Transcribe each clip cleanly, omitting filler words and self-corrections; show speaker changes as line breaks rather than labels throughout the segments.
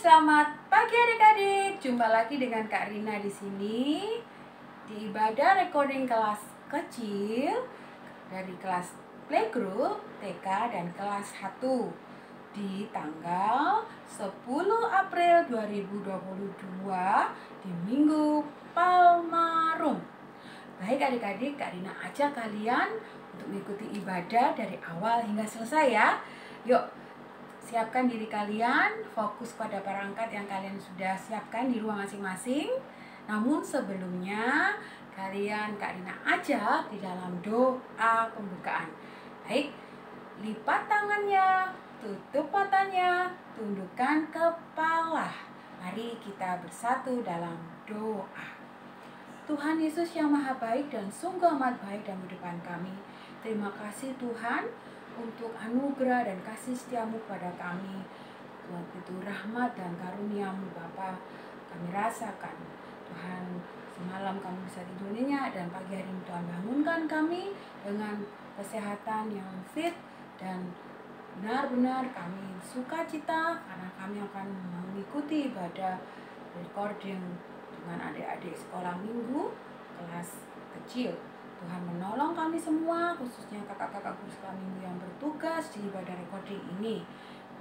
Selamat pagi adik-adik. Jumpa lagi dengan Kak Rina di sini di ibadah recording kelas kecil dari kelas playgroup TK dan kelas 1 di tanggal 10 April 2022 di Minggu Palmarum. Baik adik-adik, Kak Rina ajak kalian untuk mengikuti ibadah dari awal hingga selesai ya. Yuk, siapkan diri kalian, fokus pada perangkat yang kalian sudah siapkan di ruang masing-masing. Namun sebelumnya, Kak Rina ajak di dalam doa pembukaan. Baik, lipat tangannya, tutup matanya, tundukkan kepala. Mari kita bersatu dalam doa. Tuhan Yesus yang maha baik dan sungguh amat baik dalam kehidupan kami. Terima kasih Tuhan untuk anugerah dan kasih setiamu pada kami. Tuhan, itu rahmat dan karuniamu Bapa kami rasakan. Tuhan, semalam kami bisa tidur nyenyak dan pagi hari ini Tuhan bangunkan kami dengan kesehatan yang fit dan benar-benar kami sukacita karena kami akan mengikuti ibadah recording dengan adik-adik sekolah minggu kelas kecil. Tuhan menolong kami semua, khususnya kakak-kakak guru sekolah minggu yang bertugas di ibadah recording ini,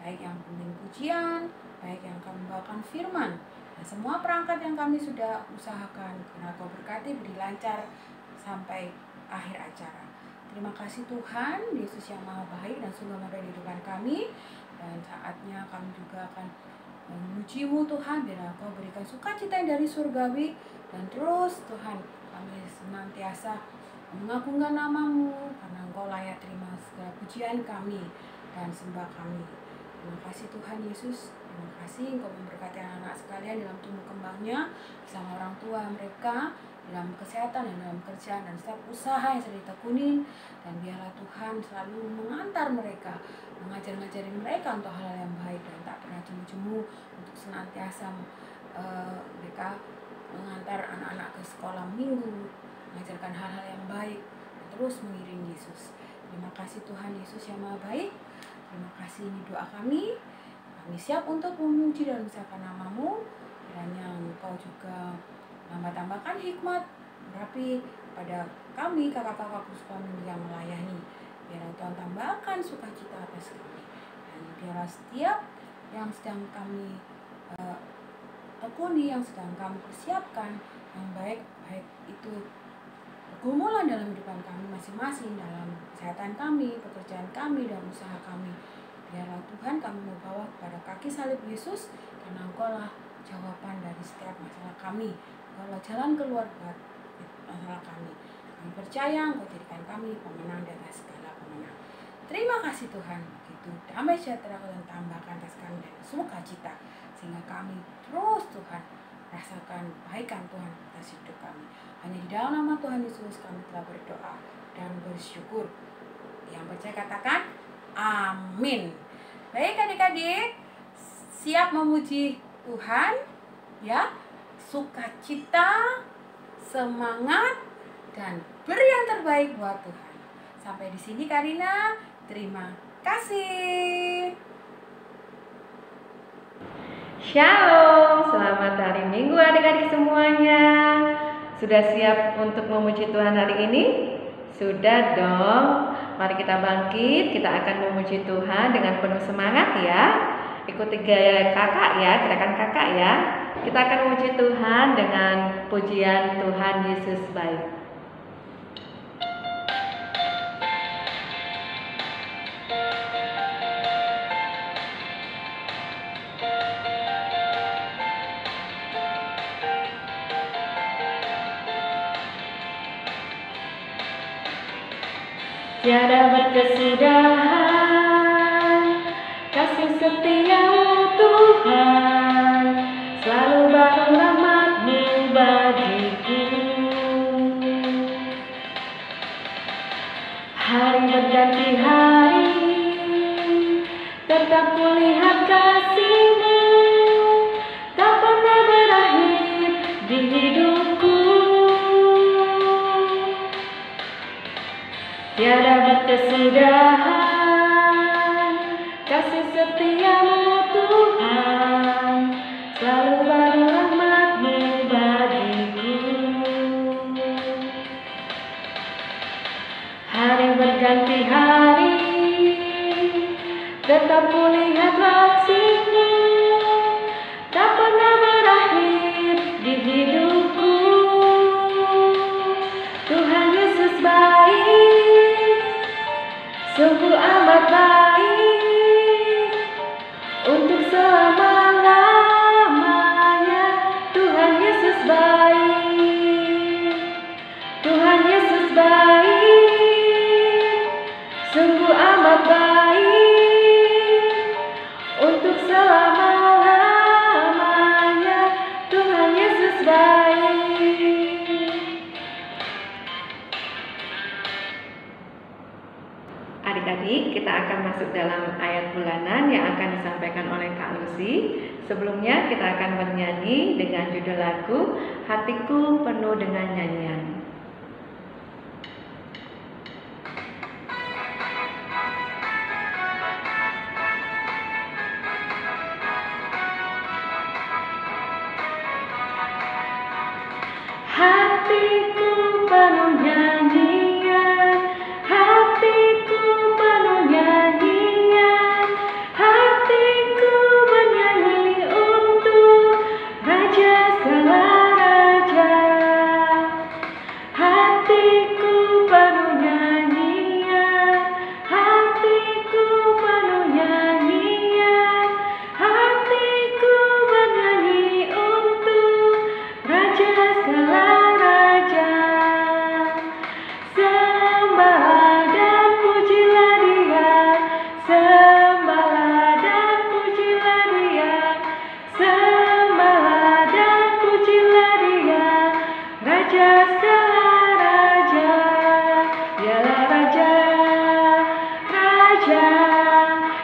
baik yang pemimpin pujian, baik yang kami membawakan firman, dan semua perangkat yang kami sudah usahakan. Karena Kau berkati, beri lancar sampai akhir acara. Terima kasih Tuhan Yesus yang maha baik dan sungguh ada di depan kami, dan saatnya kami juga akan memuji-Mu Tuhan, biar Kau berikan sukacita yang dari surgawi, dan terus Tuhan kami senantiasa mengagungkan nama-Mu karena Engkau layak terima segala pujian kami dan sembah kami. Terima kasih Tuhan Yesus, terima kasih Engkau memberkati anak-anak sekalian dalam tumbuh kembangnya bersama orang tua mereka, dalam kesehatan dan dalam kerjaan dan setiap usaha yang sedang ditekunin, dan biarlah Tuhan selalu mengantar mereka, mengajar-ngajarin mereka untuk hal-hal yang baik dan tak pernah jemu-jemu untuk senantiasa mereka mengantar anak-anak ke sekolah minggu, mengajarkan hal-hal yang baik, dan terus mengiring Yesus. Terima kasih Tuhan Yesus yang maha baik. Terima kasih, ini doa kami. Kami siap untuk memuji dan mengucapkan nama-Mu. Kiranya Engkau juga tambahkan hikmat berapi pada kami, kakak-kakak sekolah minggu yang melayani. Biarlah Tuhan tambahkan sukacita atas kami. Dan biarlah setiap yang sedang kami tekuni, yang sedang kami persiapkan, yang baik itu pergumulan dalam kehidupan kami masing-masing, dalam kesehatan kami, pekerjaan kami, dan usaha kami. Biarlah Tuhan kami membawa kepada kaki salib Yesus, karena Engkau lah jawaban dari setiap masalah kami. Engkau lah jalan keluar buat masalah kami. Kami percaya Engkau jadikan kami pemenang di atas segala pemenang. Terima kasih Tuhan, begitu damai sejahtera Kau yang tambahkan atas kami dan sukacita, sehingga kami terus Tuhan rasakan kebaikan Tuhan atas hidup kami. Hanya di dalam nama Tuhan Yesus kami telah berdoa dan bersyukur. Yang percaya katakan amin. Baik adik-adik, siap memuji Tuhan ya, sukacita, semangat, dan beri yang terbaik buat Tuhan. Sampai di sini Karina, terima kasih.
Shalom, selamat hari Minggu adik-adik semuanya. Sudah siap untuk memuji Tuhan hari ini? Sudah dong. Mari kita bangkit, kita akan memuji Tuhan dengan penuh semangat ya. Ikuti gaya kakak ya, gerakan kakak ya. Kita akan memuji Tuhan dengan pujian Tuhan Yesus baik. Tiada berkesudahan kasih setia-Mu Tuhan, selalu baru rahmat-Mu bagiku. Hari berganti hari, tetap kulihat kasih-Mu, tak pernah berakhir di hidupku. Tiada berkesudahan kasih setia-Mu Tuhan, untuk selama-lamanya. Tuhan Yesus baik. Adik-adik, kita akan masuk dalam ayat bulanan yang akan disampaikan oleh Kak Lucy. Sebelumnya kita akan bernyanyi dengan judul lagu Hatiku Penuh Dengan Nyanyian. Hatiku penuh nyanyian, hatiku penuh nyanyian, hatiku bernyanyi untuk Raja segala raja. Hatiku penuh nyanyian, hatiku penuh nyanyian, hatiku bernyanyi untuk Raja segala raja. Sembahlah dan pujilah Dia, sembahlah dan pujilah Dia, sembahlah dan pujilah Dia, Raja segala raja. Dialah Raja, Raja,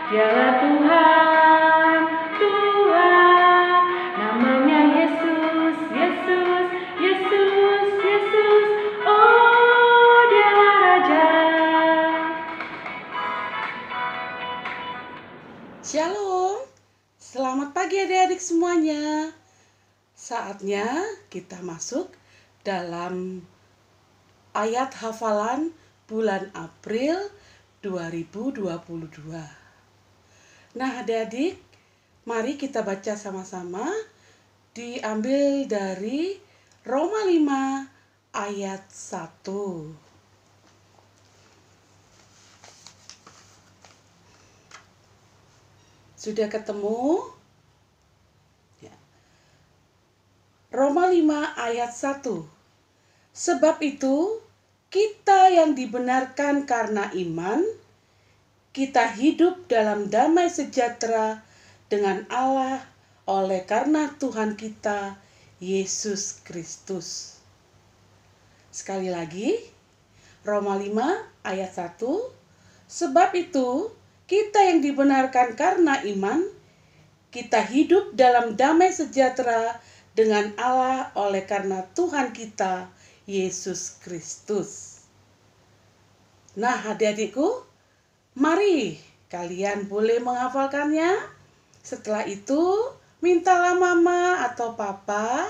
Dialah Tuhan, Tuhan. Namanya Yesus, Yesus, Yesus, Yesus. Oh, Dialah Raja.
Shalom, selamat pagi adik-adik semuanya. Saatnya kita masuk dalam ayat hafalan bulan April 2022. Nah adik-adik, mari kita baca sama-sama. Diambil dari Roma 5 ayat 1. Sudah ketemu? Ya. Roma 5 ayat 1. Sebab itu, kita yang dibenarkan karena iman, kita hidup dalam damai sejahtera dengan Allah oleh karena Tuhan kita, Yesus Kristus. Sekali lagi, Roma 5 ayat 1. Sebab itu, kita yang dibenarkan karena iman, kita hidup dalam damai sejahtera dengan Allah oleh karena Tuhan kita, Yesus Kristus. Nah adik-adikku, mari kalian boleh menghafalkannya. Setelah itu, mintalah mama atau papa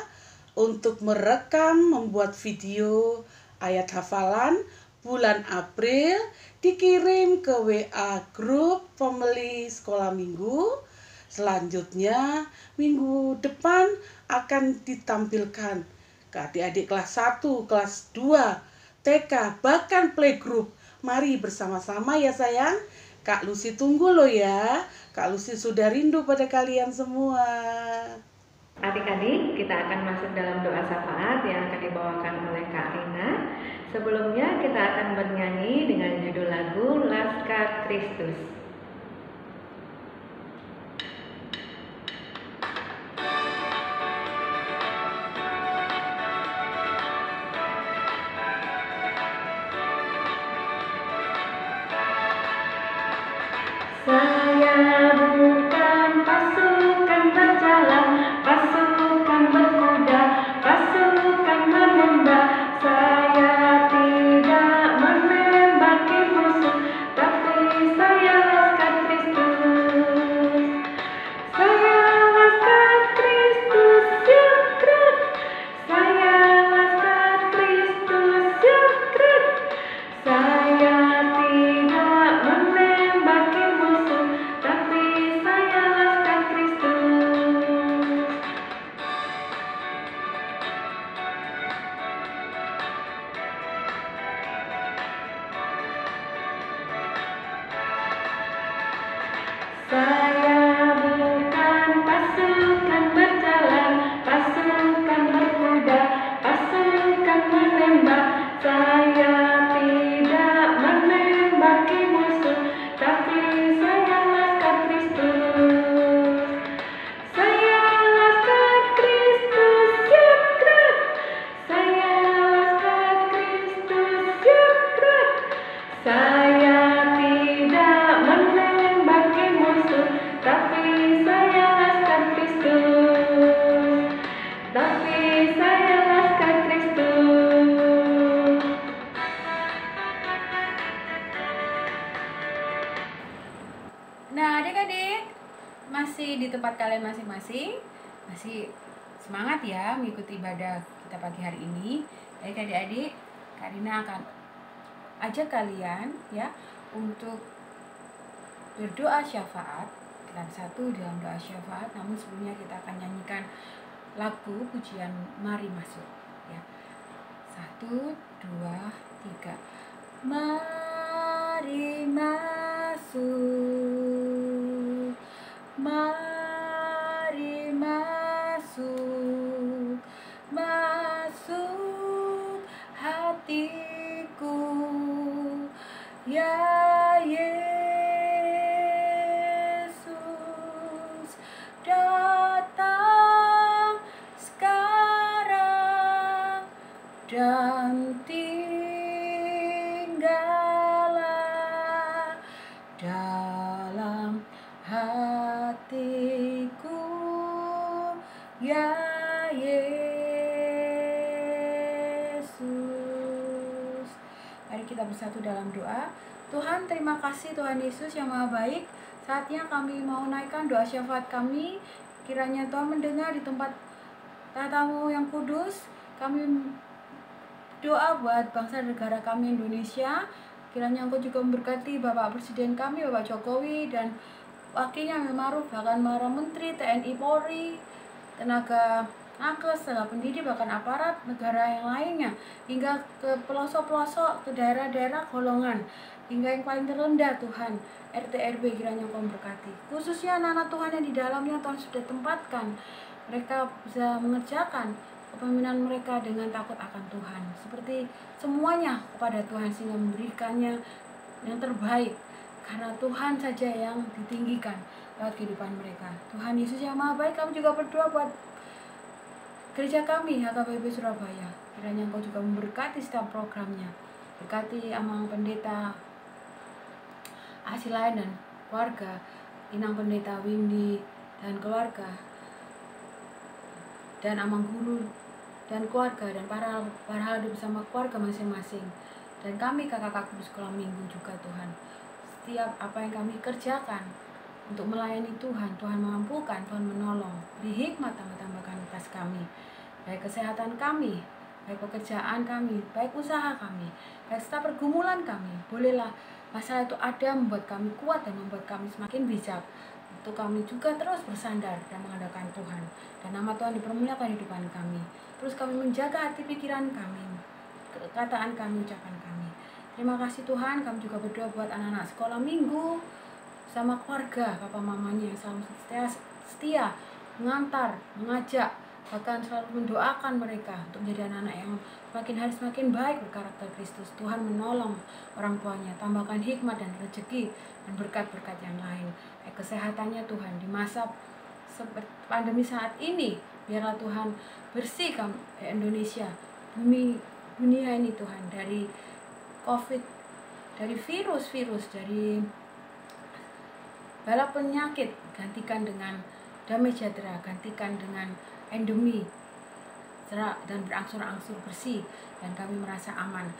untuk merekam membuat video ayat hafalan bulan April, dikirim ke WA grup family sekolah minggu. Selanjutnya minggu depan akan ditampilkan ke adik-adik kelas 1, kelas 2, TK, bahkan playgroup. Mari bersama-sama ya sayang. Kak Lucy tunggu loh ya. Kak Lucy sudah rindu pada kalian semua.
Adik-adik, kita akan masuk dalam doa syafaat yang akan dibawakan oleh Kak Rina. Sebelumnya kita akan bernyanyi dengan judul lagu Laskar Kristus. Saya bukan pasukan berjalan, pasukan berkuda, pasukan menembak. Saya tidak menembaki musuh, tapi saya
syafat kalian masing-masing. Masih semangat ya mengikuti ibadah kita pagi hari ini. Baik adik-adik, Kak Rina akan ajak kalian ya untuk berdoa syafaat. Kita bersatu dalam doa syafaat, namun sebelumnya kita akan nyanyikan lagu pujian Mari Masuk ya. 1, 2, 3. Mari masuk, mari masuk, masuk hatiku, ya Yesus, datang sekarang dan tinggallah dalam hatiku, ya Yesus. Mari kita bersatu dalam doa. Tuhan, terima kasih Tuhan Yesus yang Maha Baik. Saatnya kami mau naikkan doa syafaat kami. Kiranya Tuhan mendengar di tempat tatamu yang kudus. Kami doa buat bangsa negara kami Indonesia. Kiranya Engkau juga memberkati Bapak Presiden kami, Bapak Jokowi, dan wakilnya Maruf, bahkan para menteri, TNI, Polri, tenaga nakes, tenaga pendidik, bahkan aparat negara yang lainnya, hingga ke pelosok-pelosok, ke daerah-daerah golongan, hingga yang paling terendah Tuhan, RT RW, kiranya Engkau memberkati. Khususnya anak-anak Tuhan yang di dalamnya Tuhan sudah tempatkan, mereka bisa mengerjakan kepemimpinan mereka dengan takut akan Tuhan, seperti semuanya kepada Tuhan, sehingga memberikannya yang terbaik, karena Tuhan saja yang ditinggikan lewat kehidupan mereka. Tuhan Yesus yang Maha Baik, kami juga berdoa buat gereja kami HKBP Surabaya. Kiranya Engkau juga memberkati setiap programnya, berkati Amang Pendeta Asilain dan keluarga, Inang Pendeta Windy dan keluarga, dan Amang Guru dan keluarga, dan para haldi bersama keluarga masing-masing, dan kami kakak-kakak di sekolah minggu juga Tuhan. Setiap apa yang kami kerjakan untuk melayani Tuhan, Tuhan mampukan, Tuhan menolong, beri hikmat tambah-tambahkan atas kami, baik kesehatan kami, baik pekerjaan kami, baik usaha kami, baik setiap pergumulan kami. Bolehlah masalah itu ada membuat kami kuat dan membuat kami semakin bijak, untuk kami juga terus bersandar dan mengandalkan Tuhan, dan nama Tuhan dipermuliakan di depan kami. Terus kami menjaga hati pikiran kami, perkataan kami, ucapan kami. Terima kasih Tuhan. Kami juga berdoa buat anak-anak sekolah minggu sama keluarga, papa mamanya yang selalu setia mengantar, mengajak, bahkan selalu mendoakan mereka untuk menjadi anak-anak yang semakin hari semakin baik berkarakter Kristus. Tuhan menolong orang tuanya, tambahkan hikmat dan rezeki dan berkat-berkat yang lain. Kesehatannya Tuhan di masa seperti pandemi saat ini, biarlah Tuhan bersihkan Indonesia, bumi dunia ini Tuhan, dari COVID, dari virus-virus, dari bala penyakit. Gantikan dengan damai sejahtera, gantikan dengan endemi, dan berangsur-angsur bersih, dan kami merasa aman.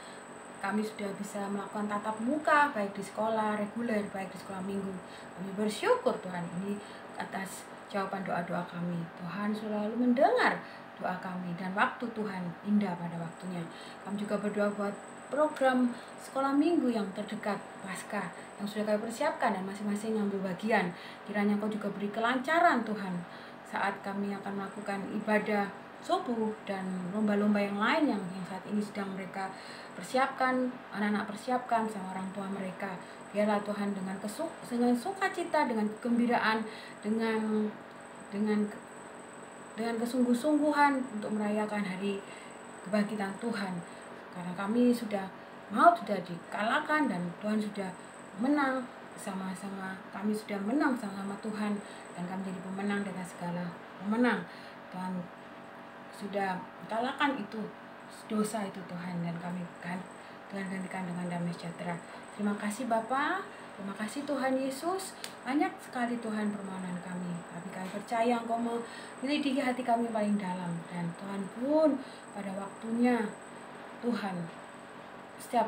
Kami sudah bisa melakukan tatap muka baik di sekolah reguler, baik di sekolah minggu. Kami bersyukur Tuhan ini atas jawaban doa-doa kami. Tuhan selalu mendengar doa kami, dan waktu Tuhan indah pada waktunya. Kami juga berdoa buat program sekolah minggu yang terdekat pasca yang sudah kami persiapkan, dan masing-masing ngambil bagian. Kiranya Kau juga beri kelancaran Tuhan saat kami akan melakukan ibadah subuh dan lomba-lomba yang lain yang saat ini sedang mereka persiapkan, anak-anak persiapkan sama orang tua mereka. Biarlah Tuhan dengan sukacita, dengan kegembiraan, dengan kesungguh-sungguhan untuk merayakan hari kebangkitan Tuhan, karena kami sudah dikalahkan dan Tuhan sudah menang sama-sama. Kami sudah menang sama-sama Tuhan, dan kami jadi pemenang dengan segala pemenang. Tuhan sudah kalahkan itu dosa itu Tuhan, dan kami Tuhan gantikan dengan damai sejahtera. Terima kasih Bapa, terima kasih Tuhan Yesus. Banyak sekali Tuhan permohonan kami, tapi kami percaya Engkau menyelidiki hati kami paling dalam, dan Tuhan pun pada waktunya Tuhan setiap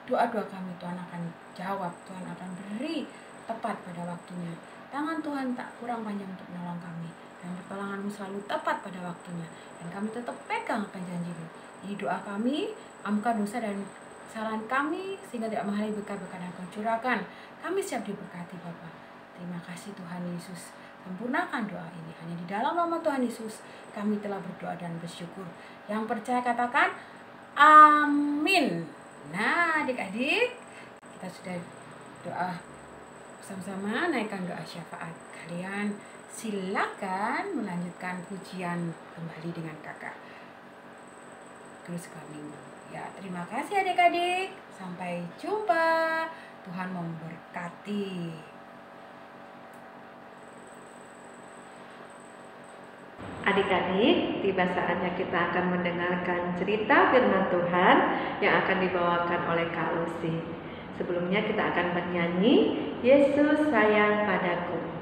doa-doa kami Tuhan akan jawab, Tuhan akan beri tepat pada waktunya. Tangan Tuhan tak kurang panjang untuk menolong kami, dan pertolongan-Mu selalu tepat pada waktunya, dan kami tetap pegang akan janji-Mu. Ini doa kami, ampunkan dosa dan kesalahan kami, sehingga tidak menghalangi berkat-berkat yang Kau curahkan. Kami siap diberkati Bapa. Terima kasih Tuhan Yesus. Sempurnakan doa ini. Hanya di dalam nama Tuhan Yesus kami telah berdoa dan bersyukur. Yang percaya katakan amin. Nah adik-adik, kita sudah doa bersama-sama, naikkan doa syafaat. Kalian silakan melanjutkan pujian kembali dengan kakak. Terus kami. Ya, terima kasih adik-adik. Sampai jumpa. Tuhan memberkati.
Adik-adik, tiba saatnya kita akan mendengarkan cerita firman Tuhan yang akan dibawakan oleh Kak Lucy. Sebelumnya kita akan bernyanyi Yesus sayang padaku.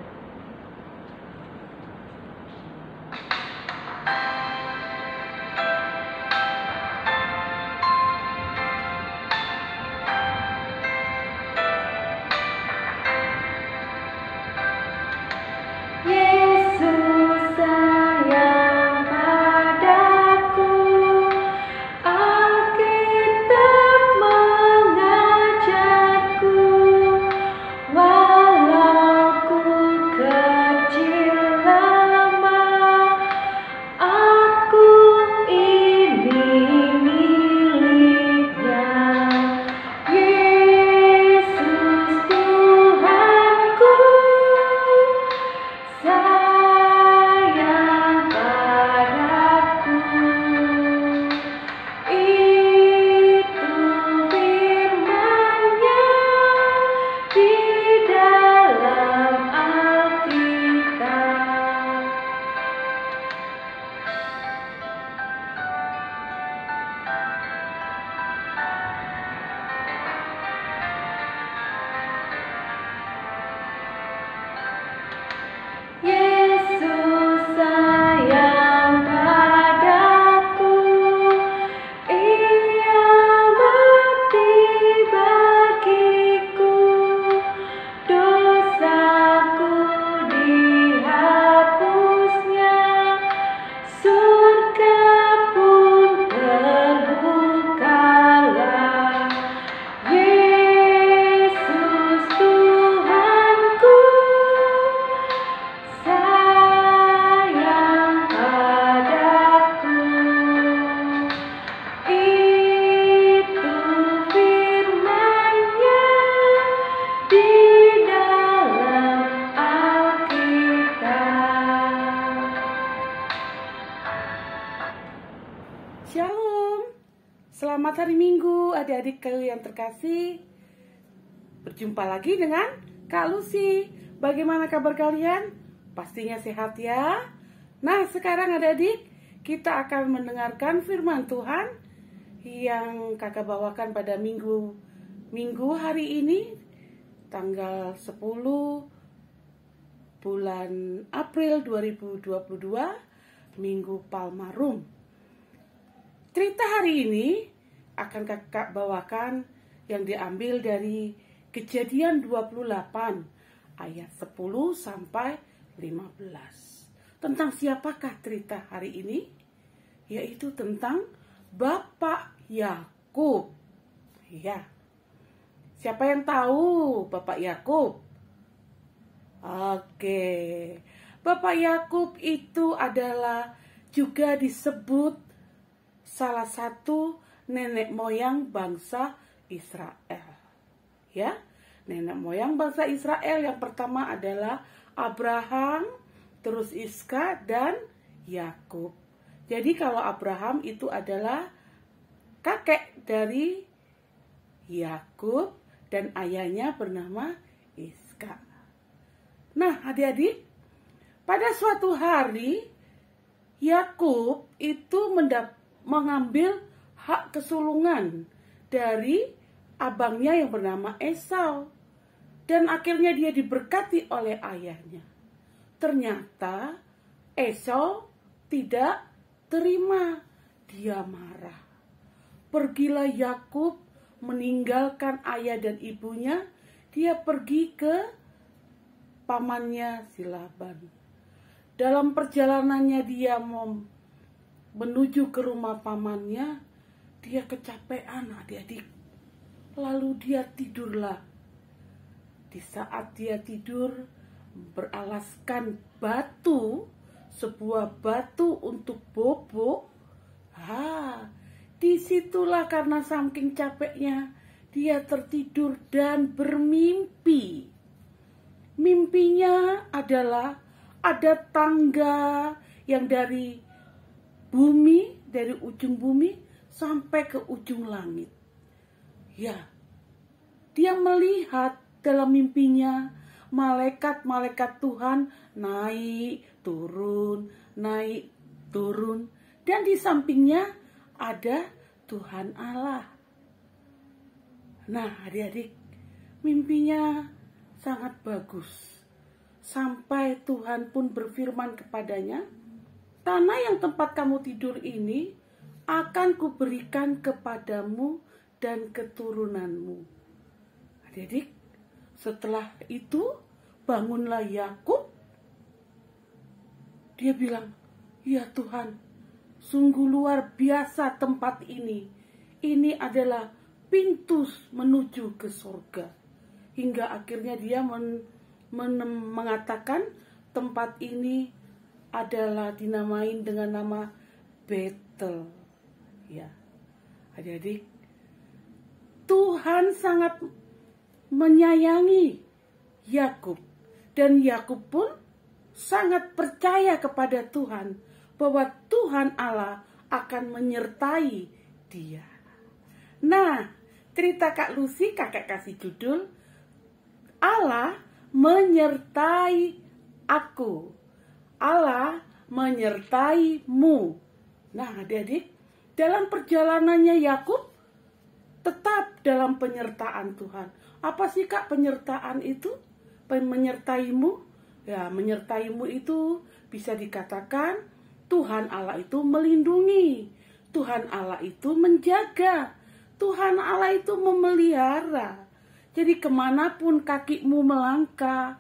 Selamat hari Minggu adik-adik yang terkasih. Berjumpa lagi dengan Kak Lucy. Bagaimana kabar kalian? Pastinya sehat ya. Nah sekarang adik-adik, kita akan mendengarkan firman Tuhan yang kakak bawakan pada minggu hari ini, tanggal 10 bulan April 2022, Minggu Palmarum. Cerita hari ini akan kakak bawakan yang diambil dari Kejadian 28 ayat 10 sampai 15. Tentang siapakah cerita hari ini? Yaitu tentang Bapak Yakub. Ya. Siapa yang tahu Bapak Yakub? Oke. Bapak Yakub itu adalah juga disebut salah satu nenek moyang bangsa Israel. Ya, nenek moyang bangsa Israel yang pertama adalah Abraham, terus Iska dan Yakub. Jadi kalau Abraham itu adalah kakek dari Yakub dan ayahnya bernama Iska. Nah, adik-adik, pada suatu hari Yakub itu mengambil hak kesulungan dari abangnya yang bernama Esau. Dan akhirnya dia diberkati oleh ayahnya. Ternyata Esau tidak terima. Dia marah. Pergilah Yakub meninggalkan ayah dan ibunya. Dia pergi ke pamannya si Laban. Dalam perjalanannya dia menuju ke rumah pamannya, dia kecapean adik-adik. Lalu dia tidurlah. Di saat dia tidur, beralaskan batu, sebuah batu untuk bobok. Disitulah karena saking capeknya, dia tertidur dan bermimpi. Mimpinya adalah ada tangga yang dari bumi, dari ujung bumi sampai ke ujung langit. Ya, dia melihat dalam mimpinya malaikat-malaikat Tuhan naik, turun, dan di sampingnya ada Tuhan Allah. Nah, adik-adik, mimpinya sangat bagus. Sampai Tuhan pun berfirman kepadanya, tanah yang tempat kamu tidur ini akan kuberikan kepadamu dan keturunanmu. Adik-adik, setelah itu bangunlah Yakub. Dia bilang, ya Tuhan, sungguh luar biasa tempat ini. Ini adalah pintu menuju ke surga. Hingga akhirnya dia mengatakan tempat ini adalah dinamain dengan nama Betel. Ya, adik-adik, Tuhan sangat menyayangi Yakub, dan Yakub pun sangat percaya kepada Tuhan bahwa Tuhan Allah akan menyertai dia. Nah, cerita Kak Lucy, kakak kasih judul Allah menyertai aku. Allah menyertaimu. Nah, adik-adik, dalam perjalanannya Yakub tetap dalam penyertaan Tuhan. Apa sih Kak penyertaan itu? Menyertaimu? Ya, menyertaimu itu bisa dikatakan Tuhan Allah itu melindungi. Tuhan Allah itu menjaga. Tuhan Allah itu memelihara. Jadi kemanapun kakimu melangkah,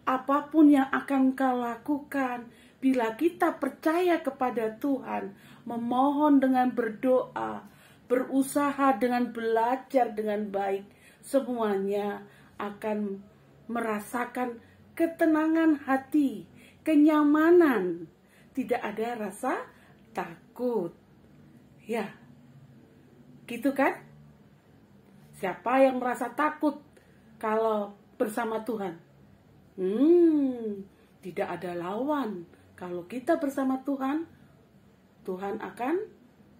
apapun yang akan kau lakukan, bila kita percaya kepada Tuhan, memohon dengan berdoa, berusaha dengan belajar dengan baik, semuanya akan merasakan ketenangan hati, kenyamanan, tidak ada rasa takut. Ya, gitu kan? Siapa yang merasa takut kalau bersama Tuhan? Tidak ada lawan. Kalau kita bersama Tuhan, Tuhan akan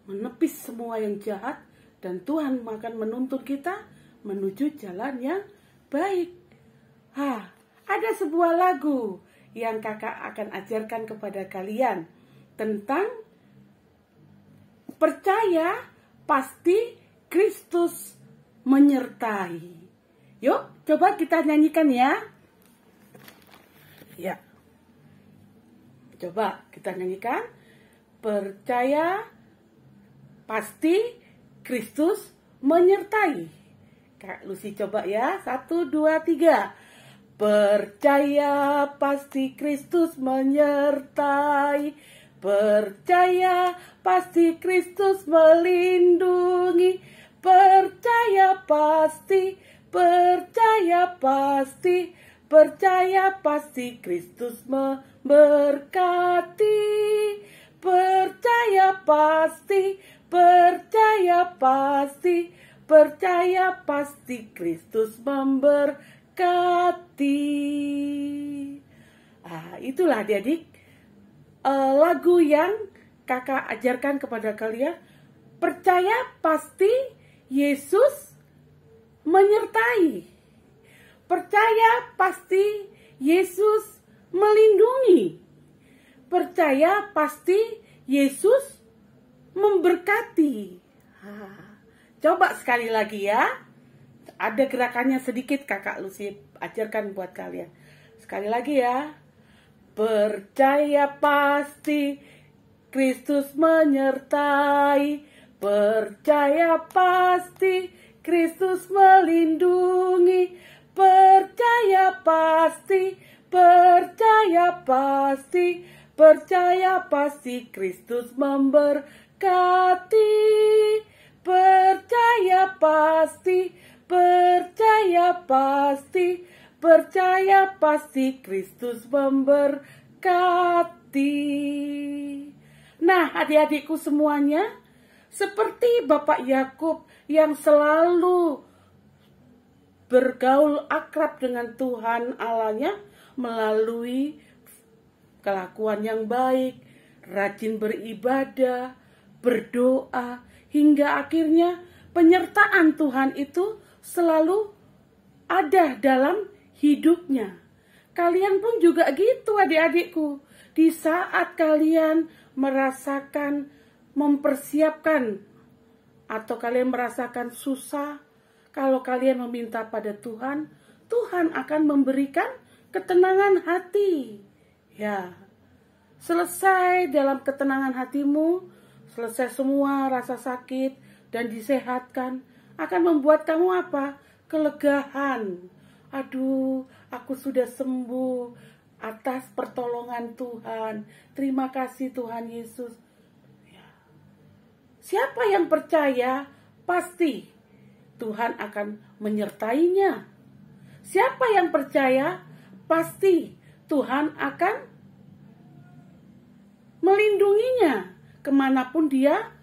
menepis semua yang jahat, dan Tuhan akan menuntun kita menuju jalan yang baik. Ada sebuah lagu yang kakak akan ajarkan kepada kalian tentang percaya pasti Kristus menyertai. Yuk, coba kita nyanyikan ya. Ya. Coba kita nyanyikan. Percaya pasti Kristus menyertai. Kak Lucy coba ya. 1, 2, 3. Percaya pasti Kristus menyertai. Percaya pasti Kristus melindungi. Percaya pasti, percaya pasti, percaya pasti Kristus memberkati. Percaya pasti, percaya pasti, percaya pasti Kristus memberkati. Itulah adik-adik lagu yang kakak ajarkan kepada kalian. Percaya pasti Yesus menyertai. Percaya pasti Yesus melindungi. Percaya pasti Yesus memberkati. Coba sekali lagi ya. Ada gerakannya sedikit kakak Lucy ajarkan buat kalian. Sekali lagi ya. Percaya pasti Kristus menyertai. Percaya pasti Kristus melindungi. Percaya pasti, percaya pasti Kristus memberkati. Percaya pasti Kristus memberkati. Nah, adik-adikku semuanya, seperti Bapak Yakub yang selalu bergaul akrab dengan Tuhan Allahnya melalui kelakuan yang baik, rajin beribadah, berdoa, hingga akhirnya penyertaan Tuhan itu selalu ada dalam hidupnya. Kalian pun juga gitu adik-adikku. Di saat kalian merasakan, mempersiapkan, atau kalian merasakan susah, kalau kalian meminta pada Tuhan, Tuhan akan memberikan ketenangan hati. Ya, selesai dalam ketenangan hatimu, selesai semua rasa sakit dan disehatkan, akan membuat kamu apa? Kelegaan. Aduh, aku sudah sembuh atas pertolongan Tuhan. Terima kasih Tuhan Yesus. Ya. Siapa yang percaya, pasti Tuhan akan menyertainya. Siapa yang percaya, pasti Tuhan akan melindunginya kemanapun dia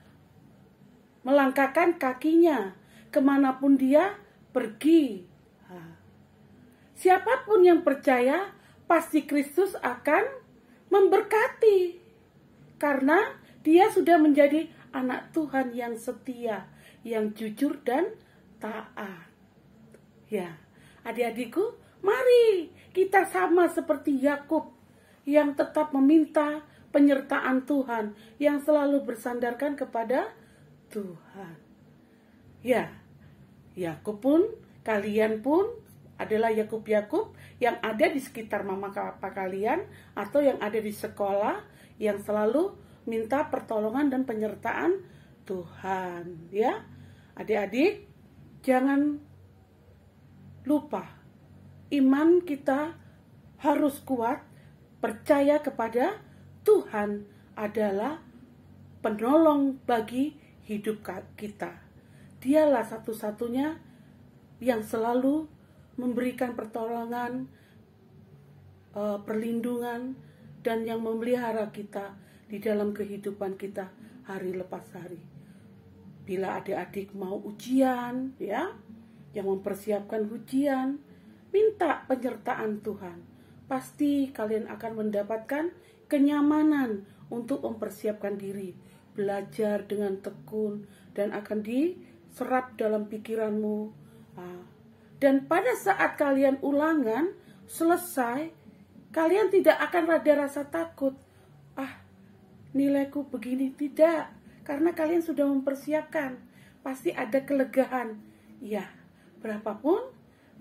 melangkahkan kakinya, kemanapun dia pergi. Siapapun yang percaya, pasti Kristus akan memberkati. Karena dia sudah menjadi anak Tuhan yang setia, yang jujur dan taat. Ya, adik-adikku, mari kita sama seperti Yakub yang tetap meminta penyertaan Tuhan, yang selalu bersandarkan kepada Tuhan. Ya, Yakub pun, kalian pun adalah Yakub-Yakub yang ada di sekitar mama papa kalian atau yang ada di sekolah yang selalu minta pertolongan dan penyertaan Tuhan. Ya, adik-adik, jangan lupa iman kita harus kuat, percaya kepada Tuhan adalah penolong bagi hidup kita. Dialah satu-satunya yang selalu memberikan pertolongan, perlindungan, dan yang memelihara kita di dalam kehidupan kita hari lepas hari. Bila adik-adik mau ujian, ya, yang mempersiapkan ujian, minta penyertaan Tuhan. Pasti kalian akan mendapatkan kenyamanan untuk mempersiapkan diri, belajar dengan tekun, dan akan diserap dalam pikiranmu. Dan pada saat kalian ulangan selesai, kalian tidak akan ada rasa takut. Nilaiku begini, tidak. Karena kalian sudah mempersiapkan. Pasti ada kelegaan. Ya, berapapun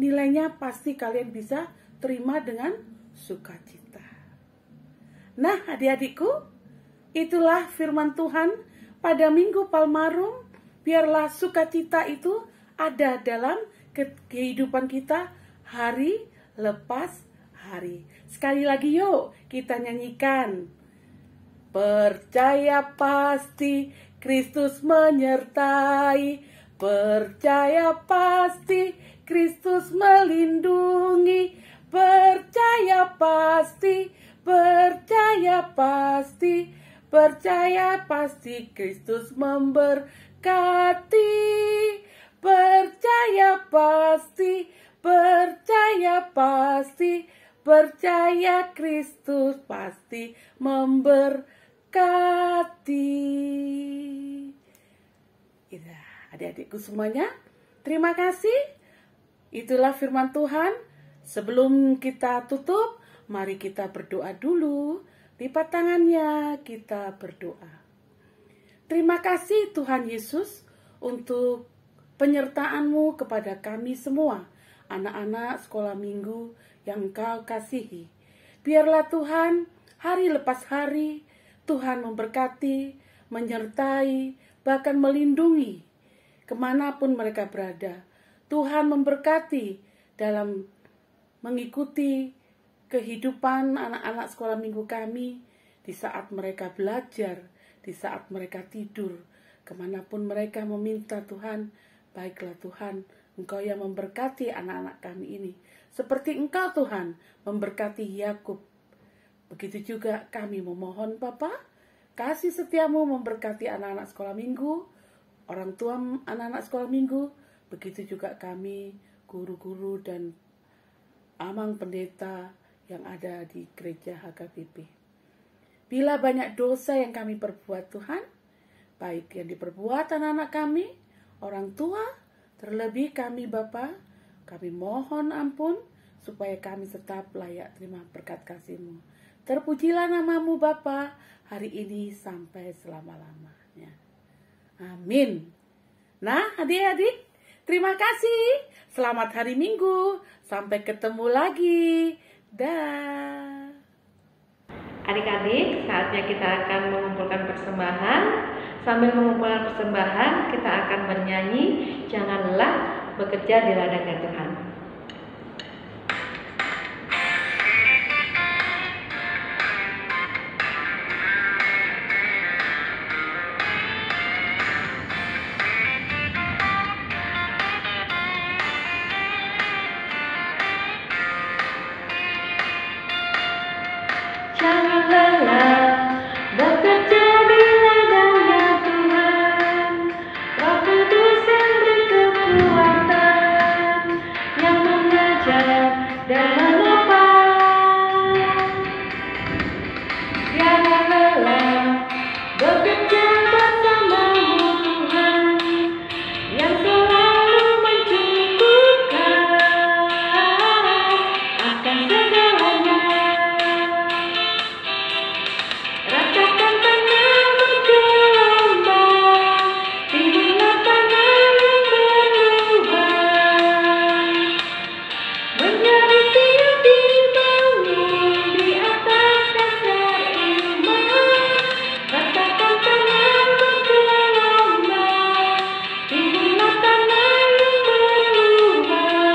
nilainya pasti kalian bisa terima dengan sukacita. Nah, adik-adikku, itulah firman Tuhan pada Minggu Palmarum. Biarlah sukacita itu ada dalam kehidupan kita hari lepas hari. Sekali lagi yuk kita nyanyikan. Percaya pasti Kristus menyertai. Percaya pasti Kristus melindungi. Percaya pasti Kristus memberkati. Percaya Kristus pasti memberkati. Adik-adikku semuanya, terima kasih. Itulah firman Tuhan. Sebelum kita tutup, mari kita berdoa dulu. Lipat tangannya, kita berdoa. Terima kasih Tuhan Yesus untuk penyertaan-Mu kepada kami semua, anak-anak sekolah minggu yang Engkau kasihi. Biarlah Tuhan, hari lepas hari, Tuhan memberkati, menyertai, bahkan melindungi kemanapun mereka berada. Tuhan memberkati dalam mengikuti kehidupan anak-anak sekolah minggu kami, di saat mereka belajar, di saat mereka tidur, kemanapun mereka meminta Tuhan, baiklah Tuhan, Engkau yang memberkati anak-anak kami ini. Seperti Engkau Tuhan memberkati Yakub. Begitu juga kami memohon Bapa, kasih setiamu memberkati anak-anak sekolah minggu, orang tua anak-anak sekolah minggu, begitu juga kami, guru-guru dan amang pendeta yang ada di gereja HKBP. Bila banyak dosa yang kami perbuat Tuhan, baik yang diperbuat anak-anak kami, orang tua, terlebih kami Bapa, kami mohon ampun supaya kami tetap layak terima berkat kasih-Mu. Terpujilah nama-Mu Bapa hari ini sampai selama-lamanya. Amin. Nah adik-adik, terima kasih. Selamat hari Minggu. Sampai ketemu lagi. Dah.
Adik-adik, saatnya kita akan mengumpulkan persembahan. Sambil mengumpulkan persembahan, kita akan bernyanyi Janganlah Bekerja di Ladangnya Tuhan. Jangan lelah bekerja di ladangnya Tuhan, Roh Kudus yang beri kekuatan, yang mengajar dan menopang. Jangan lelah bekerja bersamamu Tuhan, yang selalu mencukupkan akan segalanya. Rasakan tanah bergelombang, timbullah tanah yang berlubang, menjadi tiang dibangun di atas dasar iman. Rasakan tanah bergelombang, timbullah tanah yang berlubang,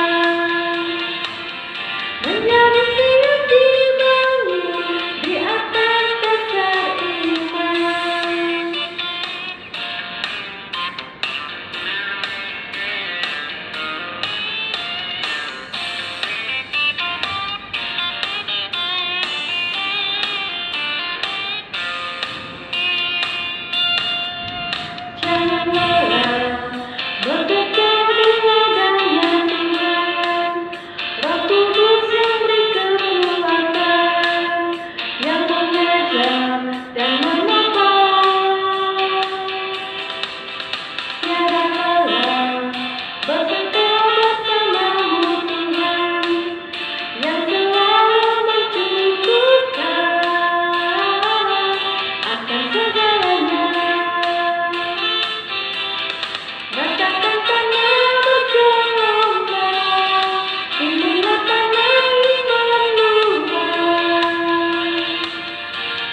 menjadi tiang dibangun di atas dasar iman. Jangan lelah bekerja di ladangnya Tuhan, Roh Kudus yang beri kekuatan, yang mengajar dan menopang. Tiada lelah bekerja bersamamu Tuhan, yang selalu mencukupkan akan segalanya. Rasakan tanah bergelombang, timbullah tanah yang berlubang,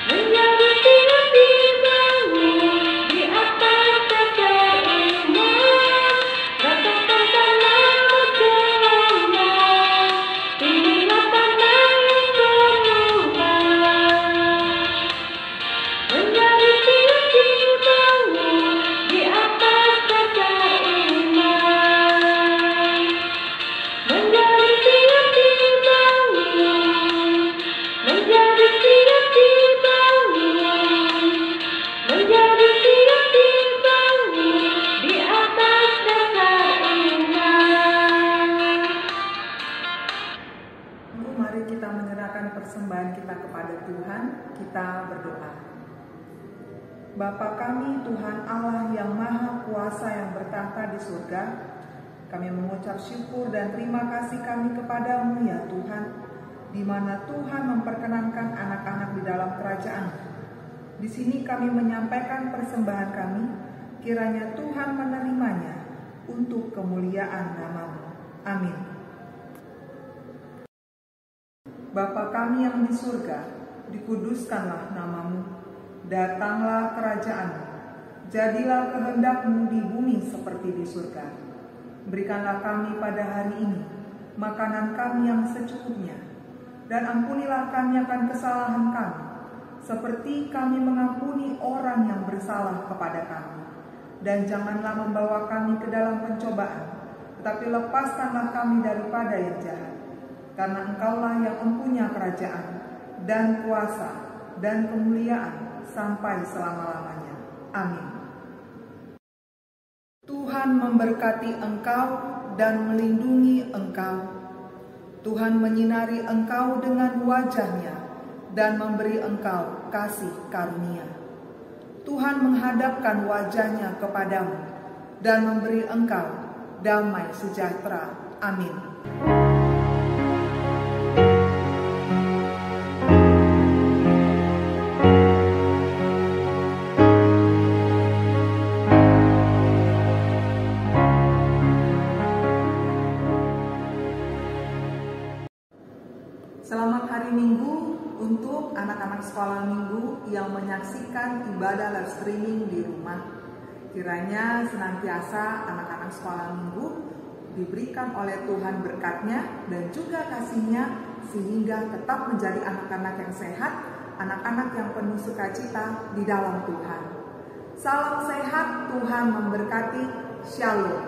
menjadi tiang dibangun di atas dasar iman. Rasakan tanah bergelombang, timbullah tanah yang berlubang, menjadi tiang dibangun di atas dasar iman. Menjadi tiang dibangun, menjadi tiang dibangun, menjadi tiang dibangun di atas dasar iman.
Mari kita menyerahkan persembahan kita kepada Tuhan, kita berdoa. Bapa kami, Tuhan Allah yang Maha Kuasa yang bertahta di surga, kami mengucap syukur dan terima kasih kami kepadamu ya Tuhan, di mana Tuhan memperkenankan anak-anak di dalam kerajaan. Di sini kami menyampaikan persembahan kami, kiranya Tuhan menerimanya untuk kemuliaan nama-Mu. Amin. Bapa kami yang di surga, dikuduskanlah nama-Mu, datanglah kerajaan-Mu, jadilah kehendak-Mu di bumi seperti di surga. Berikanlah kami pada hari ini makanan kami yang secukupnya, dan ampunilah kami akan kesalahan kami, seperti kami mengampuni orang yang bersalah kepada kami. Dan janganlah membawa kami ke dalam pencobaan, tetapi lepaskanlah kami daripada yang jahat. Karena Engkaulah yang mempunyai kerajaan, dan kuasa, dan kemuliaan, sampai selama-lamanya. Amin. Tuhan memberkati engkau dan melindungi engkau. Tuhan menyinari engkau dengan wajah-Nya dan memberi engkau kasih karunia. Tuhan menghadapkan wajah-Nya kepadamu dan memberi engkau damai sejahtera. Amin. Selamat hari Minggu untuk anak-anak sekolah minggu yang menyaksikan ibadah live streaming di rumah. Kiranya senantiasa anak-anak sekolah minggu diberikan oleh Tuhan berkat-Nya dan juga kasih-Nya, sehingga tetap menjadi anak-anak yang sehat, anak-anak yang penuh sukacita di dalam Tuhan. Salam sehat, Tuhan memberkati. Shalom.